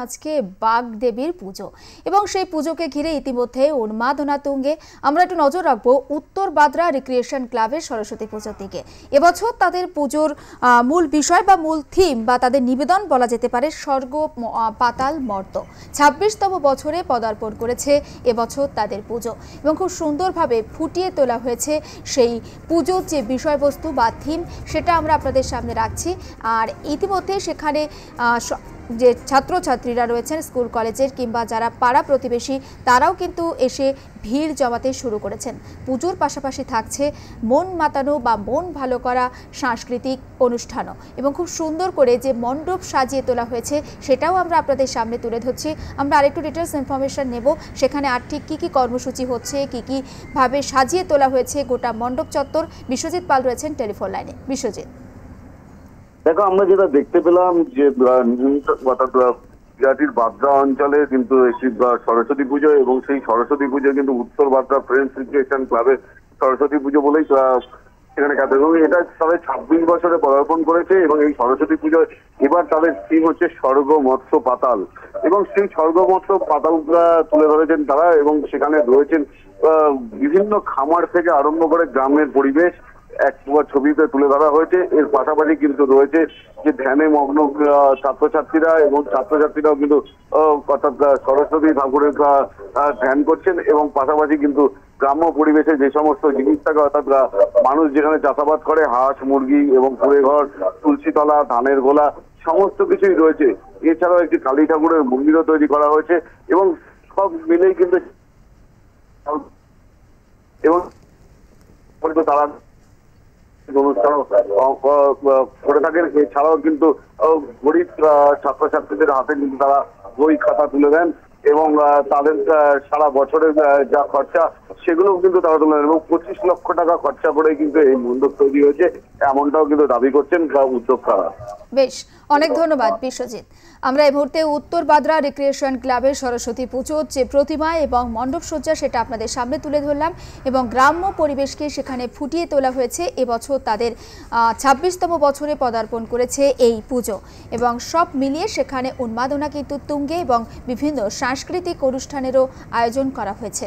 আজকে বাগদেবীর পুজো এবং সেই পুজোকে ঘিরে ইতিমধ্যে উন্মাদনা তুঙ্গে। আমরা একটু নজর রাখবো উত্তর বাদরা রিক্রিয়েশন ক্লাবের সরস্বতী পুজোর দিকে। এবছর তাদের পুজোর মূল বিষয় বা মূল থিম বা তাদের নিবেদন বলা যেতে পারে স্বর্গ পাতাল মর্ত। ২৬তম বছরে পদার্পণ করেছে এবছর তাদের পুজো এবং খুব সুন্দরভাবে ফুটিয়ে তোলা হয়েছে সেই পুজোর যে বিষয়বস্তু বা থিম, সেটা আমরা আপনাদের সামনে রাখছি। আর ইতিমধ্যে সেখানে যে ছাত্রছাত্রীরা রয়েছেন স্কুল কলেজের কিংবা যারা পাড়া প্রতিবেশী, তারাও কিন্তু এসে ভিড় জমাতে শুরু করেছেন। পুজোর পাশাপাশি থাকছে মন মাতানো বা মন ভালো করা সাংস্কৃতিক অনুষ্ঠানও এবং খুব সুন্দর করে যে মণ্ডপ সাজিয়ে তোলা হয়েছে সেটাও আমরা আপনাদের সামনে তুলে ধরছি। আমরা আরেকটু ডিটেলস ইনফরমেশন নেব, সেখানে আর ঠিক কী কী কর্মসূচি হচ্ছে, কী কীভাবে সাজিয়ে তোলা হয়েছে গোটা মণ্ডপ চত্বর। বিশ্বজিৎ পাল রয়েছেন টেলিফোন লাইনে। বিশ্বজিৎ, দেখো, আমরা যেটা দেখতে পেলাম যে বিরাটির বাদরা অঞ্চলে কিন্তু একটি সরস্বতী পুজো এবং সেই সরস্বতী পুজো কিন্তু উত্তর বাদরা ফ্রেন্ডস রিক্রিয়েশন ক্লাবের সরস্বতী পুজো বলেই সেখানে কাটে এবং এটা তাদের ২৬ বছরে পদার্পণ করেছে এবং এই সরস্বতী পুজো এবার তাদের থিম হচ্ছে স্বর্গ মৎস্য পাতাল এবং সেই স্বর্গ মৎস্য পাতাল তুলে ধরেছেন তারা এবং সেখানে রয়েছেন বিভিন্ন খামার থেকে আরম্ভ করে গ্রামের পরিবেশ এক ছবিতে তুলে ধরা হয়েছে। এর পাশাপাশি কিন্তু রয়েছে যে ধ্যানে মগ্ন ছাত্রছাত্রীরা এবং ছাত্রছাত্রীরাও কিন্তু অর্থাৎ সরস্বতী ঠাকুরের ধ্যান করছেন এবং পাশাপাশি কিন্তু গ্রাম্য পরিবেশে যে সমস্ত জিনিস থাকে অর্থাৎ মানুষ যেখানে চাষাবাদ করে হাঁস মুরগি এবং কুড়ে ঘর তুলসীতলা ধানের গোলা সমস্ত কিছুই রয়েছে। এছাড়াও একটি কালী ঠাকুরের মন্দিরও তৈরি করা হয়েছে এবং সব মিলেই কিন্তু এবং তারা অনুষ্ঠান করে থাকেন। এছাড়াও কিন্তু গরিব ছাত্রছাত্রীদের হাতে কিন্তু তারা বই খাতা তুলে দেন এবং তাদের সারা বছরের যা খরচা সেগুলোও কিন্তু তারা তুলে দেন এবং ২৫ লক্ষ টাকা খরচা করে কিন্তু এই মণ্ডপ তৈরি হয়েছে, এমনটাও কিন্তু দাবি করছেন উদ্যোক্তারা। বেশ, অনেক ধন্যবাদ বিশ্বজিৎ। আমরা এই মুহূর্তে উত্তর বাদরা রিক্রিয়েশন ক্লাবের সরস্বতী পুজোর যে প্রতিমা এবং মণ্ডপ সজ্জা সেটা আপনাদের সামনে তুলে ধরলাম এবং গ্রাম্য পরিবেশকে সেখানে ফুটিয়ে তোলা হয়েছে। এবছর তাদের ২৬তম বছরে পদার্পণ করেছে এই পুজো এবং সব মিলিয়ে সেখানে উন্মাদনা কিন্তু তুঙ্গে এবং বিভিন্ন সাংস্কৃতিক অনুষ্ঠানেরও আয়োজন করা হয়েছে।